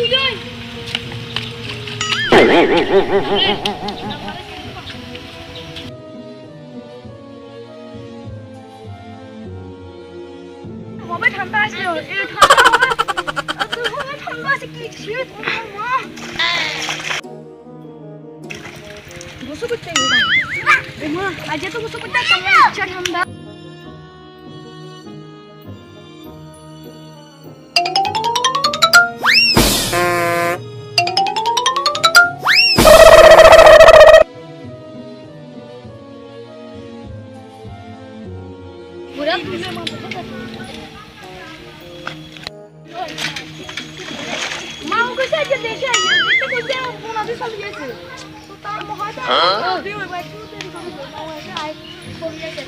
দুজন বাবা ঠান্ডা আসলো এই ঠান্ডা তুই ঠান্ডা আছে কি শীত মা গোসল করতে গেলাম মা আজ তো গোসল করতে কেমন ইচ্ছা ঠান্ডা পুরা তুলে মা ওকে সাইডে দেখে আইয়ে দেখতে কোথায় আমার ফোন আছে সব গেছে তো তার মহাটা দিও ভাই তুই দেরি করে দাও এটা আই ফোন গেছে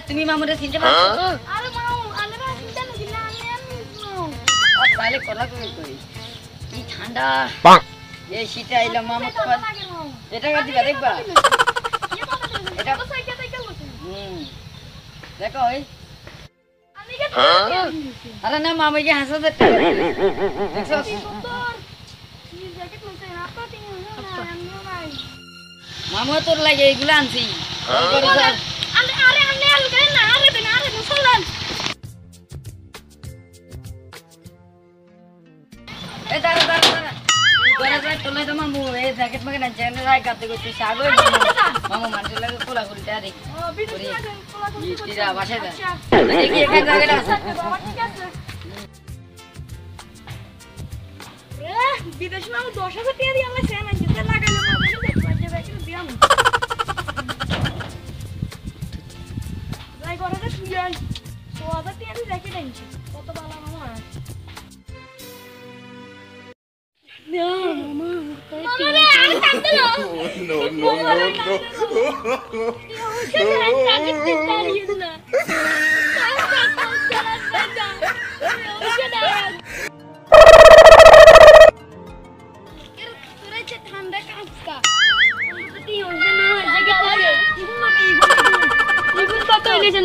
তুমি মামুরে চিনতে পারছো আরে মামু আলেরা চিনতে না আর তাহলে কথা কই কি ঠান্ডা এই শীতে আইলো মামু এটা কাটি দেখবা এটা দেখো ওই আরে না মামু কি হাসা দে দেখছো মামু তোর লাগে এগুলা আনছি বিদেশ মামু 10,000 টাকা দিয়ে আমরা সেন আনছি লাগাইলো যাই করে তো তুই আই 100,000 টাকা দিয়ে রেখে দেনছি কত ভালো মামা না মামা মামা আমি কাটতে না নো নো নো ঠান্ডা কাঁচকা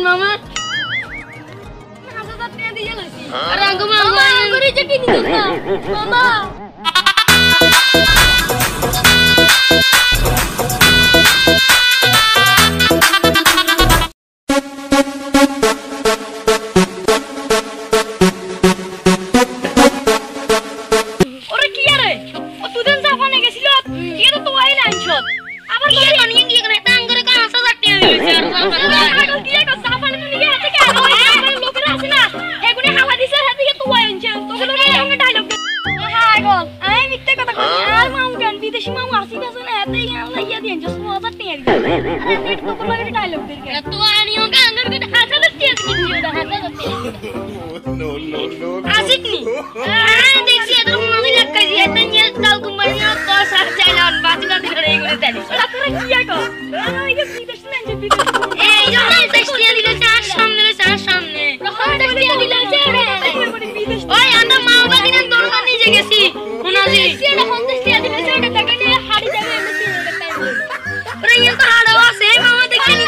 মামা আরে আঙ্গু মামা করে চেপে নিস না মামা ওরে কি আরে ও তুদেন জাপানে গেছিল কি তো তুই আইলা আইছত আবার কি জানি কি করে তাং করে কা 1000 টাকা দিয়েছে আর জাপানে কি একটা জাপানে নিয়ে আছে কি আর লোকেরা আছে না এগুনি হাওয়া দিছে হেদিকে তুই আইছ তোগুলো সঙ্গে ডায়লগ হাই গো আমি মিথ্যা কথা কই আর মামু গান বিদেশি মামু আসি গেছে না এতেই গান লাইয়া দিন জস 1000 টাকা দিছে আরে নেট তোগুলো ডায়লগ দিল কে তো আনিও গাঙ্গর কে 1000 টাকা দিছে কি ওটা 1000 টাকা নো নো নো আসিকনি দেখছি এত মনে লাগছে এত নিয়ে চাল কুমারিয়া তো সার চাইলাম বাতি বাতি করে এগুলো দেন ওরা করে কি আইগো এই যে বিদেশ না যে বিদেশ এই জন্য টেক্সটিয়া দিলে চার সামনে প্রথম টেক্সটিয়া দিলে বিদেশ ওই আমরা মা বাবা কিনা দরকার নিয়ে গেছি উনাজি এটা কোন টেক্সটিয়া দিলে সেটা দেখে নিয়ে হাড়ি যাবে এমনি ওরা ইয়া তো হাড়ও আছে মামা দেখেন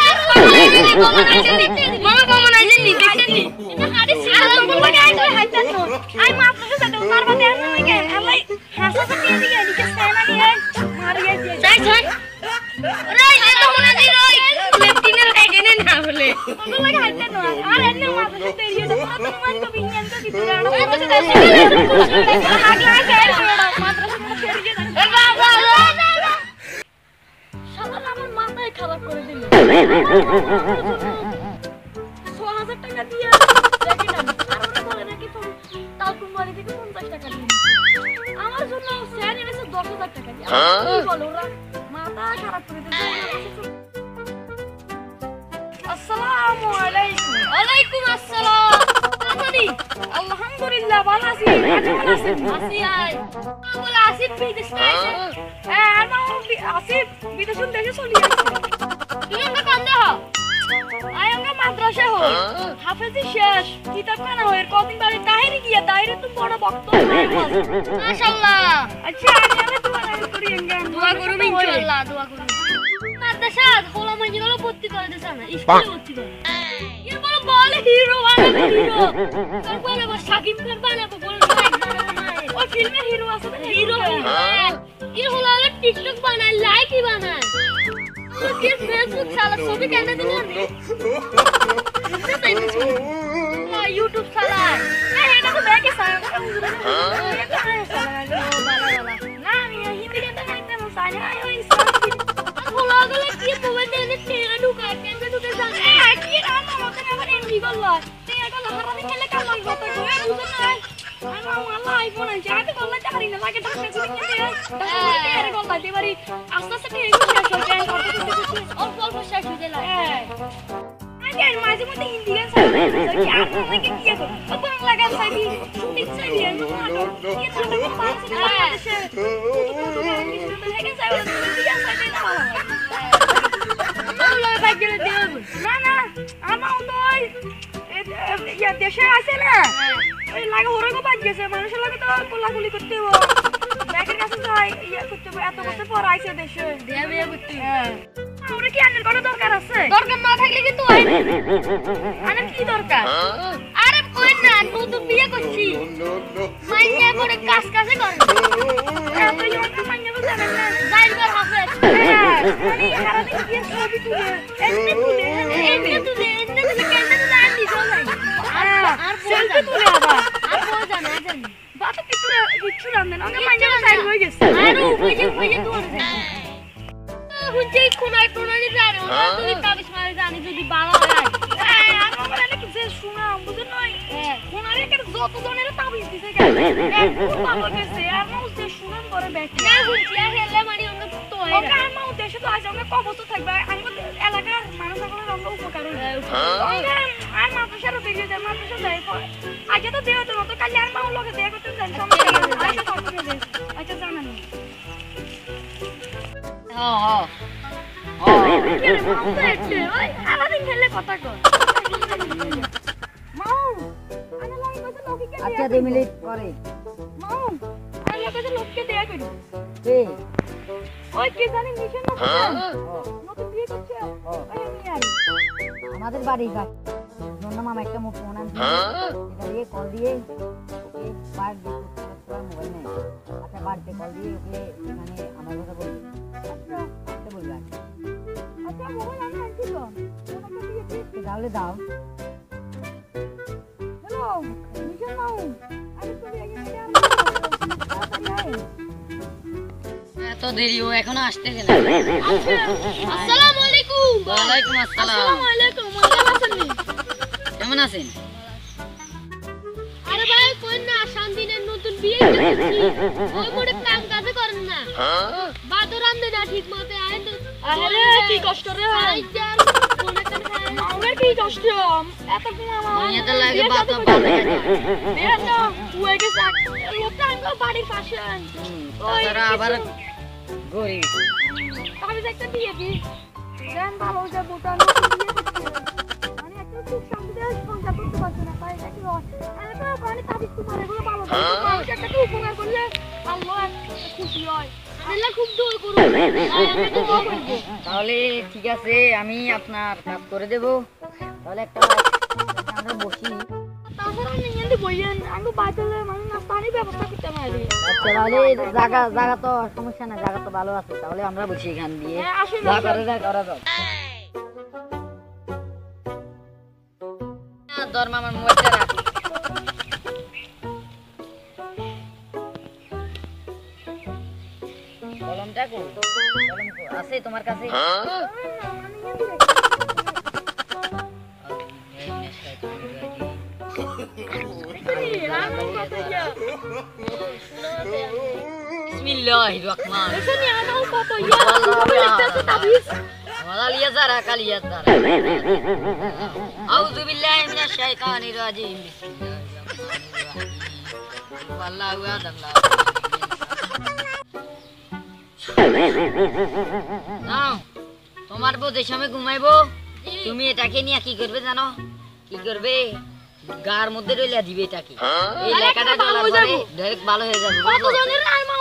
মামা কমন আইছেন নি দেখেন নি এটা হাড়ি সিলা তো লাগে আইতো হাইতাছ আই মা আপনার সাথে মারবা দেন না কে আলাই হাসা তো দিয়ে দিয়ে এদিকে সেনা নিয়ে মারিয়ে দিয়ে যাই যাই ওরে এটা মনে দি রই লেফটিনে লাগে না বলে ওগুলো লাগে হাইতাছ আর এনে মা আপনার সাথে দিয়ে দাও তো মান তো বিনিয়ান তো দিতে রানো তো সাথে আগলা আছে মাত্র সাথে ফের দিয়ে দাও বাবা শালা আমার মাথায় খারাপ করে দিল 6000 টাকা দিয়ে দেখি না আর ওরা বলে নাকি বিরিয়ানি বেশি 10,000 টাকা দিয়ে কি বলো ওরা মাথা খারাপ করে দিচ্ছে আসসালামু আলাইকুম ওয়ালাইকুম আসসালাম আপনি আলহামদুলিল্লাহ ভালো আছি ভালো আছেন আসি আই বলে আসিফ বিদেশ আইছে হ্যাঁ আসিফ বিদেশ দেশে চলে আসছে তুমি আমরা কোন দেহ আয়ঙ্গা মাদ্রাসা হই হাফেজি শেষ কিতাব খানা হই কদিন বাড়ি তাহিরি গিয়া তাহিরি তো বড় ভক্ত মাশাআল্লাহ আচ্ছা আমি দোয়া করি দোয়া করুন ইনশাআল্লাহ দোয়া করুন মাদ্রাসা খোলা মাঝে গেল ভর্তি করে দিছ না স্কুলে ভর্তি করে এর বড় বলে হিরো বানাবো হিরো তারপরে আবার সাকিব খান বানাবো বলে ও ফিল্মে হিরো আছে হিরো এর হলো টিকটক বানায় লাইকই বানায় কি ফেসবুক চালা ছবি কেন দিলেন ইউটিউব চালা এটা তো ব্যাকে চালা না আমি হিন্দি গান গাইতে না সানি ওই বলা গেল কি মোবাইল দিয়ে টেরা ঢুকা ক্যামেরা ঢুকে যান কি রাত আমাকে আবার এমবি বলল তুই এটা লাহারানি খেলে কাম লাগবে তো বুঝছ না আল্লাহ আইফোন আছে আতে বললা চাকরি না লাগে ঢাকা করে নিতে ঢাকা এর গল্প দিতে পারি আস্তে আস্তে ঠিক শেষ হয়ে যায় অল্প অল্প শেষ হয়ে যায় আগে মাঝে মধ্যে হিন্দি গান চাই আপনি কি কি করো বাংলা গান চাই শুটিং চাই কি থাকে পাঁচ বাংলাদেশে না না আমার নয় দেশে আছে না ওই লাগে ওরকম বাদ গেছে মানুষের লাগে তো কোলাকুলি করতে হবে ব্যাগের কাছে যাই ইয়ে করতে হবে এত বছর পর আইছে দেশে বিয়ে বিয়ে করতে আমরা কি আনার কোনো দরকার আছে দরকার না থাকলে কিন্তু আনার কি দরকার আরে কই না নতুন বিয়ে করছি মাইয়া করে কাজ কাজে করে এত ইয়ন মাইয়া বলতে না যাইবার হাফে আমি হারাতে কি ছবি তুলে এমনি তুলে কেন না দিছো ভাই আর সেলফি তুলে আবার আর কই জানা জানি বাবা কিছু রান্না না মাইয়া সাইড হয়ে গেছে আর ওই যে তোর হুঁচে কোনায় কোনায় যায় ওরা তুমি কাবিস মারে জানি যদি বালা হয় আর আমরা নাকি যে শোনা বুঝছ নয় কোনারে একটা যত জনের তাবিজ দিছে কেন বাবা গেছে আর নাও যে শুনাম করে ব্যাকি না হুঁচে হেলে মারি আমরা তো হয় ওকে আমার উদ্দেশ্য তো আছে আমরা কত বছর থাকবে আমাদের এলাকার মানুষগুলোর আমরা উপকার হবে আর মাদ্রাসার দিকে যে মাদ্রাসা যাই আগে তো দেও তো কাল আর মাও লগে দেয়া করতে যাই আচ্ছা জানেন আচ্ছা 2 মিনিট পরে আমাদের বাড়ি মামা একটা ফোন আনছে এটা দিয়ে কল দিয়ে মোবাইল নেই আচ্ছা বাড়িতে কল দিয়ে ওকে এখানে আমার কথা বলবে আচ্ছা বলবে আচ্ছা মোবাইল আমি আনছি তো তাহলে দাও হ্যালো মিশন নাও আমি তো এত দেরি ও এখনো আসতেছে না আসসালামু আলাইকুম ওয়া আলাইকুম আসসালাম আসসালামু আলাইকুম কেমন আছেন আরে ভাই কোন না শান্তিনের নতুন বিয়ে করছি ওই মোড়ে কাম কাজ করেন না বাদর রান্দে না ঠিক মতে আয় তো আরে কি কষ্ট রে আইজার কোন একটা খায় আমার কি কষ্ট এত ঘুমামা এটা লাগে বাতা বাতা দেখ না ওই কে লোকটা আঙ্গ বাড়ির পাশে তারা আবার গরিব আমি একটা দিয়ে দি জান ভালো যা বুটান আমি একটা খুব শান্তিতে সংসার করতে পারছি না তাই দেখি আমি তো পানি তাবিজ তোমার এগুলো ভালো মানুষ একটা উপকার করলে আল্লাহ খুশি হয় আল্লাহ খুব দোয়া করুন তাহলে ঠিক আছে আমি আপনার কাজ করে দেব তাহলে একটা আমরা বসি তাছাড়া নিয়ে বইয়েন আমি বাজারে মানে নাস্তানি ব্যবস্থা করতে পারি আচ্ছা তাহলে জায়গা তো সমস্যা না জায়গা তো ভালো আছে তাহলে আমরা বসি এখান দিয়ে যা করে যা করা যাক দরমা আমার মোবাইলটা রাখ কলমটা কো কলম আছে তোমার কাছে বিসমিল্লাহির রহমান এসে নিয়ে আনাও কত ইয়া লিখতেছে তাবিজ ওয়ালা লিয়াজারা কালিয়াজারা আউযু বিল্লাহি মিনাশ শাইতানির রাজিম বিসমিল্লাহির রহমানির রহিম আল্লাহু আল্লাহ নাও তোমার বউ যে সময় ঘুমাইবো তুমি এটাকে নিয়ে কি করবে জানো কি করবে গার মধ্যে রইলা দিবে এটাকে এই লেখাটা ডলার পরে ডাইরেক্ট ভালো হয়ে যাবে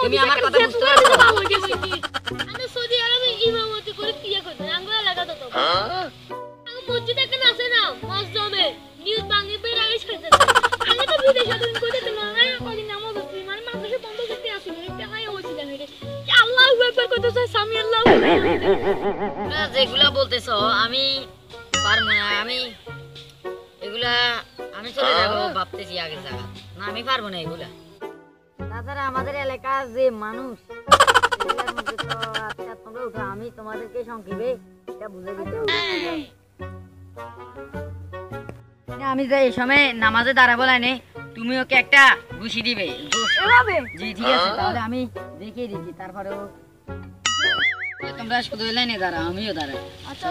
তুমি আমার কথা বুঝতে পারছো আমি সৌদি আরবে ইমামতি করে বিয়ে করতে আঙ্গুল লাগা তো আমি মসজিদে কেন আছে না মসজিদে নিউজ বাংলা পেয়ে আগে ছেড়ে আমি তো বিদেশে তুমি কইতে না আমি কদিন নামাজ পড়ি মানে মাদ্রাসা বন্ধ করতে আসি এটা হাই হইছে না রে আল্লাহু আকবার কইতেছে সামি আল্লাহু না যেগুলা বলতেছো আমি পারবো না আমি এগুলা আমি চলে যাবো ভাবতেছি আগে জায়গা না আমি পারবো না এগুলা তাছাড়া আমাদের এলাকার যে মানুষ এগুলার মধ্যে তো আচ্ছা তোমরা উঠো আমি তোমাদেরকে সংক্ষেপে এটা বুঝে দিতে আমি যে এই সময় নামাজে দাঁড়াবো লাইনে তুমি ওকে একটা ঘুষি দিবে এভাবে জি ঠিক আছে তাহলে আমি দেখিয়ে দিচ্ছি তারপরেও তোমরা শুধু লাইনে দাঁড়াও আমিও দাঁড়াই আচ্ছা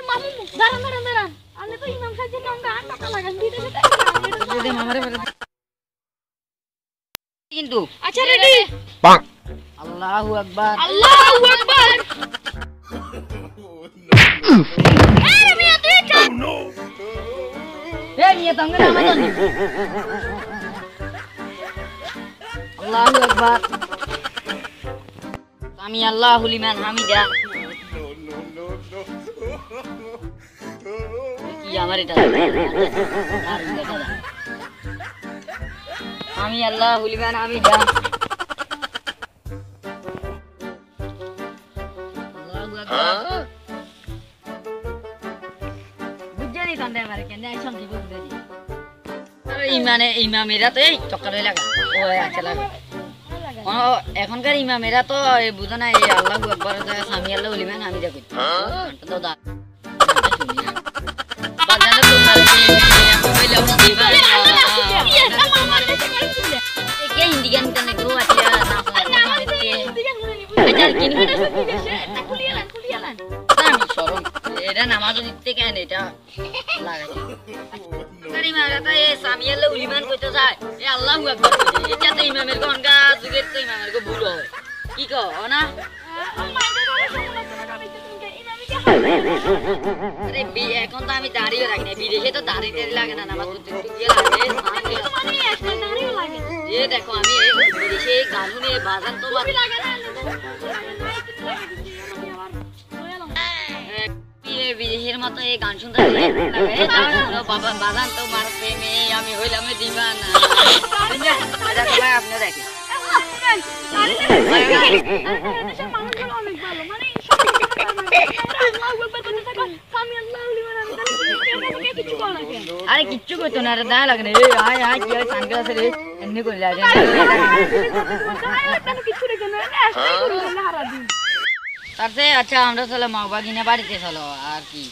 মামু দাঁড়ান দাঁড়ান দাঁড়ান আমি তো ইমাম সাহেবের নাম গান টাকা লাগান বিদেশে যদি মামারে ফেলে কিন্তু আচ্ছা রেডি আল্লাহু আকবার আল্লাহু আকবার আরে মিয়া তুই চল এই নিয়ে তঙ্গে নামাজ জানি আল্লাহু আকবার আমি আল্লাহু লিমান হামিদা কি আমার এটা আমি আল্লাহু লিমান হামিদা আল্লাহু আকবার বুঝলি কান্দে মারে কেন আইছন দিব বুঝলি আরে ইমামেরা তো এই চক্কর লাগা ও আচ্ছা লাগা এখনকার ইমামেরা তো বুঝো না এই আল্লাহু আকবার সামি আল্লাহু লিমান হামিদা কই ঘন্টা তো দা বাজারে তো মারকে মোবাইল আউট দিবা কে হিন্দি গান কানে গো আচ্ছা না আচ্ছা কিন আমি শরম এটা নামাজ দিতে কেন এটা লাগাই কারিমারা তো এই সামি আল্লাহু লিমান কইতে যায় এ আল্লাহু আকবার কই এটা তো ইমামের গনগা যুগের তো ইমামের গো ভুল হয় কি কও না আরে এখন তো আমি দাঁড়িয়ে রাখি না বিদেশে তো দাঁড়িয়ে লাগে না নামাজ পড়তে গিয়ে লাগে যে দেখো আমি বিদেশে গান শুনে বাজান তো লাগে না বিদেশের মতো এই গান শুনতে বাবা বাজান তো মারতে মেয়ে আমি হইলাম দিবানা আপনি দেখেন আরে কিচ্ছু করতো না দা লাগে না আয় আয় কি সানগ্লাস রে এমনি করে লাগে তারপরে আচ্ছা আমরা চলো মাওবাগিনা বাড়িতে চলো আর কি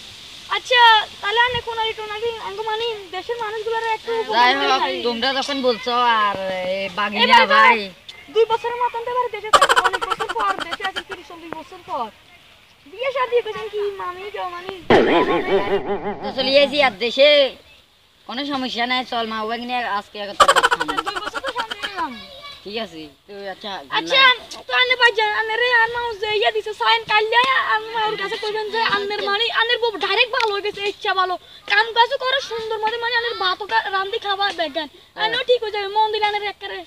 আচ্ছা তাহলে আমি কোনারি টোনারি আঙ্গো মানে দেশের মানুষগুলোর একটু যাই হোক তোমরা যখন বলছো আর বাগিনা ভাই 2 বছরের মতন তো বাড়ি দেশে থাকে অনেক বছর পর দেশে আছে 30-40 বছর পর বিয়ে শাদী করেন কি মামি জমানি তো চলিয়েছি আর দেশে কোনো সমস্যা নাই চল মাওবাগিনা আজকে একটা 2 বছর তো সামনে এলাম ঠিক আছে তো আচ্ছা আচ্ছা তো আনে বাজান আনে রে আর মাউস যে ইয়া দিছে সাইন কাল্লা আমি মায়ের কাছে কইবেন যে আন্নের মানে আন্নের বউ ডাইরেক্ট ভালো হয়ে গেছে ইচ্ছা ভালো কাম কাজ করে সুন্দর মানে আন্নের ভাত রান্দি খাবার বেগান আনো ঠিক হয়ে যাবে মন দিলে আন্নের একবারে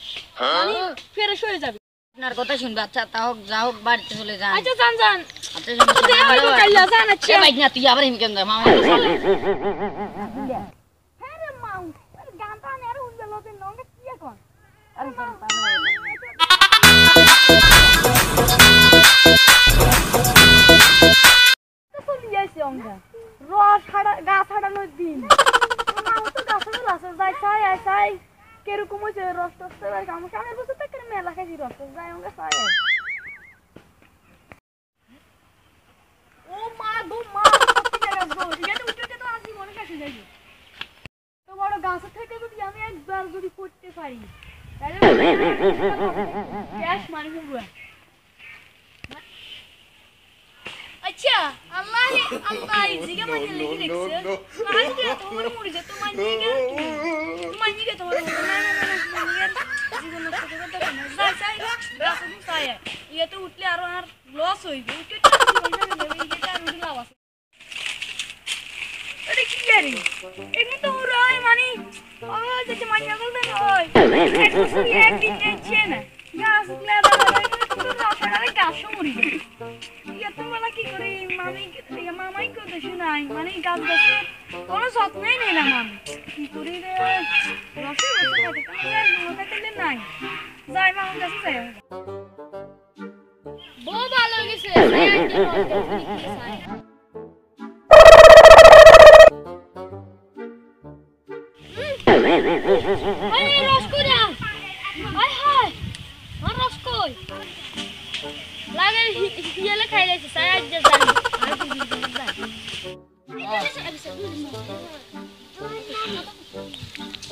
মানে ফ্রেশ হয়ে যাবে আপনার কথা শুনবে আচ্ছা তা হোক যা হোক বাড়িতে চলে যান আচ্ছা যান যান আচ্ছা শুনুন কাল্লা যান আচ্ছা ভাই না তুই আবার হিমকেন দা মামা হ্যাঁ রে মাউ গানটা আনে আর উঠবে লোকে নঙ্গে কি এখন আরে রস গাছ হাঁটানোর দিন কিরকম হয়েছে রস টস আমার বছর থেকে মেলা খাইছি রস টস যাই আমরা চাই ও মা গো মা উঠে তো আজ মনে কাছে যাই তো বড় গাছ থেকে যদি আমি একবার যদি পড়তে পারি গ্যাস মারি পুরো আচ্ছা আল্লাহ আল্লাহ জিগা মানে লিখে দেখছে কাজ দিয়ে তোমার মরে যা তোমার নিগে তোমার না জীবন নষ্ট করে দাও না যাই রাসু তাই ইয়া তো উঠলে আর লস হইবে উঠে এটা রুটি লাভ আছে আরে কি জানি এমনি তো রয় মানে ও যে মাইয়া বলতে নয় একটু শুয়ে একদিন দেখছে না গাছ লাগা তো রাস্তায় গাছ মরি ইয়া তোমরা কি করে মামাই কত শুনাই মানে গাছ গাছে কোনো যত্নই নেই না মামি কি করি রে রসে বসে থাকে কোনো কাটলে নাই যাই মামার কাছে যাই বউ ভালো গেছে Hiela খাইলে saya aja জানি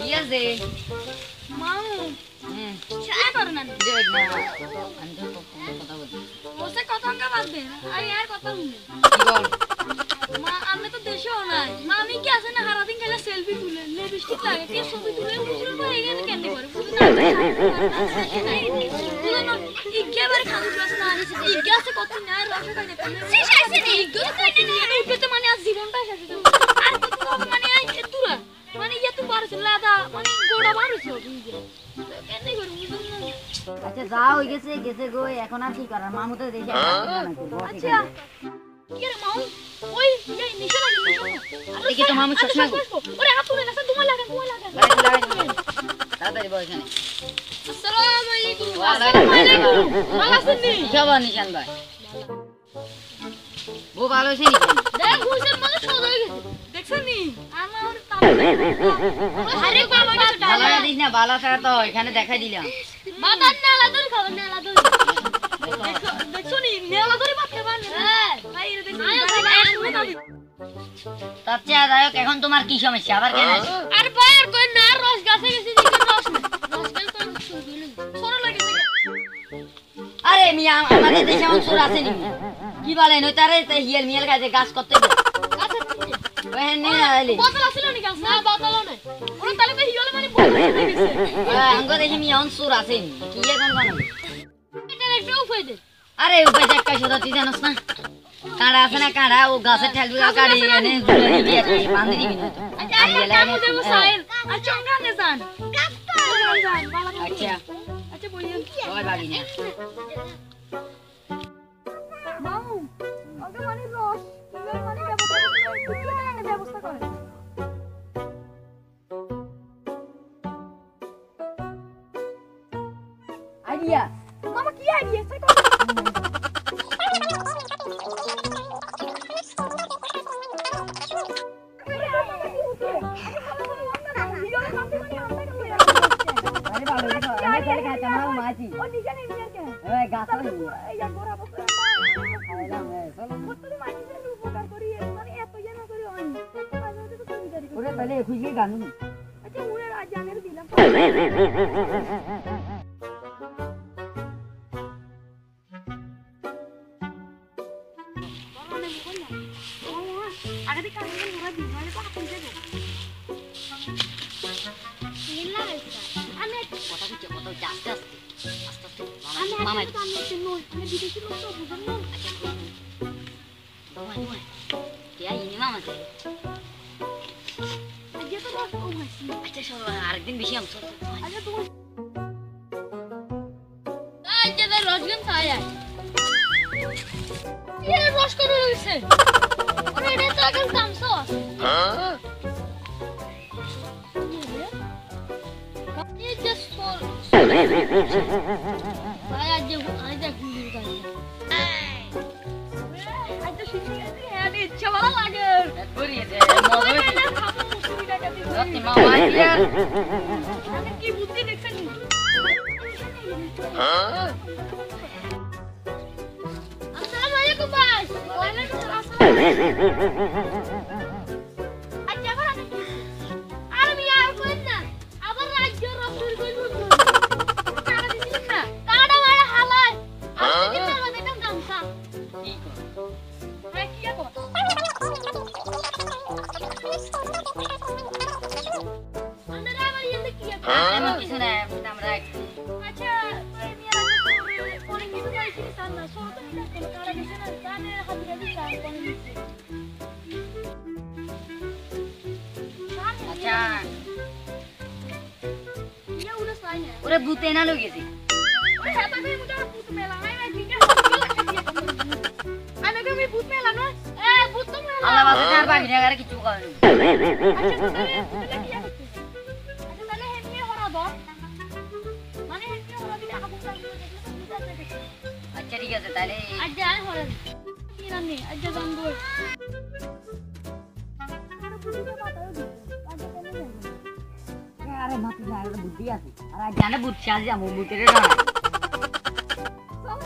iya sih mau saya করো না দেখ না আমি তো কথা বলি ওসে কথা কা বাদ দে আর यार কথা শুনে কি বল মা আমি তো দেশেও নাই মা আমি কি আছে না সারা দিন খালি সেলফি তুলে লিপস্টিক লাগে কি ছবি তুলে পুরো পরে এখানে কেন করে পুরো না ইগেবারে খালি ক্লাস না আছে ইগে আছে কত না রস খাইতে শেষ আছে নি ইগে কইতে নিয়ে উঠতে মানে আজ জীবনটা শেষ হয়ে আর কত মানে এতুরা মানে ইয়া তো বারছ লাদা মানে গোড়া বারছ বুঝে কেন করে বুঝুন না আচ্ছা যা হই গেছে গেছে গো এখন আর কি করার মামু তো দেশে আচ্ছা কি রে মামু ওই ইয়া নিশা লাগে দেখি তো মামু চশমা ওরে হাত তুলে না তোমার লাগা তাড়াতাড়ি বল এখানে আসসালামু আলাইকুম ওয়ালাইকুম আসসালাম ভালো আছেন নি কি খবর নিশান ভাই ও ভালো আছে নি দেখ হুইসের মধ্যে সদ হয়ে গেছে দেখছেন নি আমার আরে বাবা ভালো দিস না ভালো ছাড়া তো এখানে দেখাই দিলাম বাদান না আলাদা খাবেন না আলাদা দেখছো নি মেলা ধরে বাচ্চা বান হ্যাঁ ভাই রে দেখছি তার চেয়ে আদায়ক এখন তোমার কি সমস্যা আবার কেন আর ভাই আর কই না রস গাছে গেছি দেখি রস না রস গাছ তো সরো লাগে আরে মিয়া আমাদের দেশে অংশুর আছে নি কি বলেন ওই তারে হিয়েল মিয়েল গাছে গাছ করতে গো আচ্ছা ওহেন নে আইলি বোতল আছিল নি গাছ না বোতল নাই ওরা তালে তো হিয়লে মানে বোতল হয়ে গেছে আঙ্গ দেখি মিয়া অংশুর আছে নি কি এখন কোন এটা একটা উপায় দে আরে উপায় দেখ কই সদা তুই জানোস না কাঁড়া আছে না কাঁড়া ও গাছের ঠেলবি কাড়ি এনে ঝুলে দিয়ে বাঁধি দিবি না আচ্ছা কামু দেবো সাইল আর চঙ্গা নে যান আচ্ছা আচ্ছা বলিয়েন ওই ভাবি না মামু ওকে মানে রস কিভাবে মানে ব্যবস্থা করে আইডিয়া মামা কি আইডিয়া সে আরে ভালো দেখো আমি চলে গেছে আমার মাছি ও নিজানে নিয়ে কে এই গাছ আছে এই গোরা বসে আইলাম চলো কতদিন মানুষের উপকার করি মানে এত জানা করি হয় মাঝে মাঝে তো সুবিধা করি ওরে তাহলে খুশি গান আচ্ছা ওরে আজ জানের দিলাম আগে থেকে আমি ওরা দিন মানে কথা কইতে দেব নিলা আমি কথা কি কথা আস্তে আস্তে আমি মামা তো আমি একটু নই আমি বিদেশি লোক তো বুঝুন না তোমায় কে ইনি মামা তে আজ তো রস কম হইছে আচ্ছা সব আরেকদিন বেশি অংশ আচ্ছা তুমি আজ যে রসগন খায় কি রস করে হইছে ওরে এটা তো আগে কামছো হ্যাঁ এই যে সোল ভাই আজ ঘুরি কাছে আজ তো শুনি গেছে হ্যাঁ ইচ্ছা ভালো লাগে করিয়েছে মজা খাবো মুসুরিটা কাটি সত্যি মামা দিয়া আমি কি বুদ্ধি দেখছেন আসসালামু আলাইকুম ভাই ওয়ালাইকুম আসসালাম আচ্ছা করে আর আমি আর কই না আবার রাজ্য রসুল কই আচ্ছা ওরে ভূতে না লই গেছি আল্লাহ বাসে চার বাকি টাকার কিছু করে আচ্ছা ঠিক আছে তাহলে আরে মাতি না এটা বুদ্ধি আছে আর আজ জানে বুদ্ধি আছে আমি বুদ্ধের না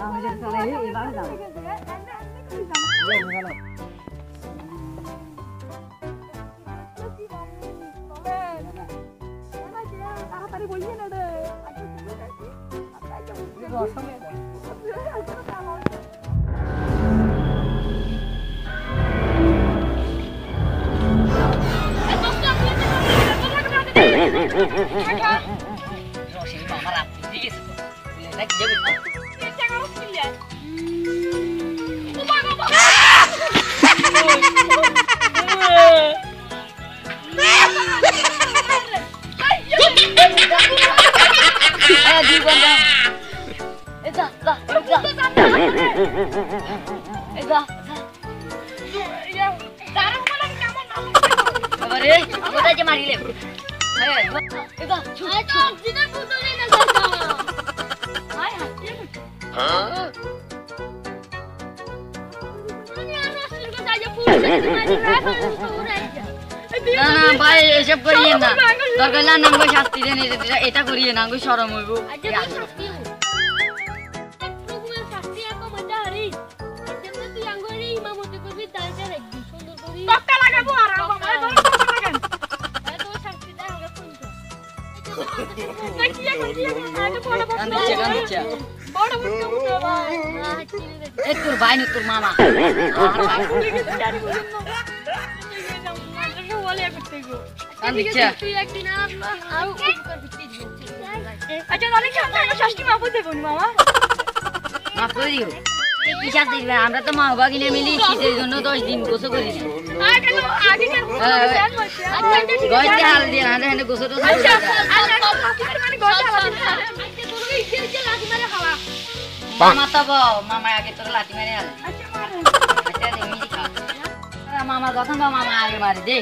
আমাদের চলে এবারে যাও চলো রশিদ মামা রাত্রি ঠিক আছে তো না কি যাবে মারিলে না না ভাই এসব করিয়ে না দরকার না নাঙ্গো শাস্তি দেন এটা করিয়ে নাঙ্গো শরম হইব তোর ভাই না তোর মামা আমরা তো মা বাবা কিনে মিলি শীতের জন্য 10 দিন গোসল করি হাল দিয়ে না গোসল মামা তো মামা আগে তোর লাঠি মারে মামা যখন মামা আগে মারি দে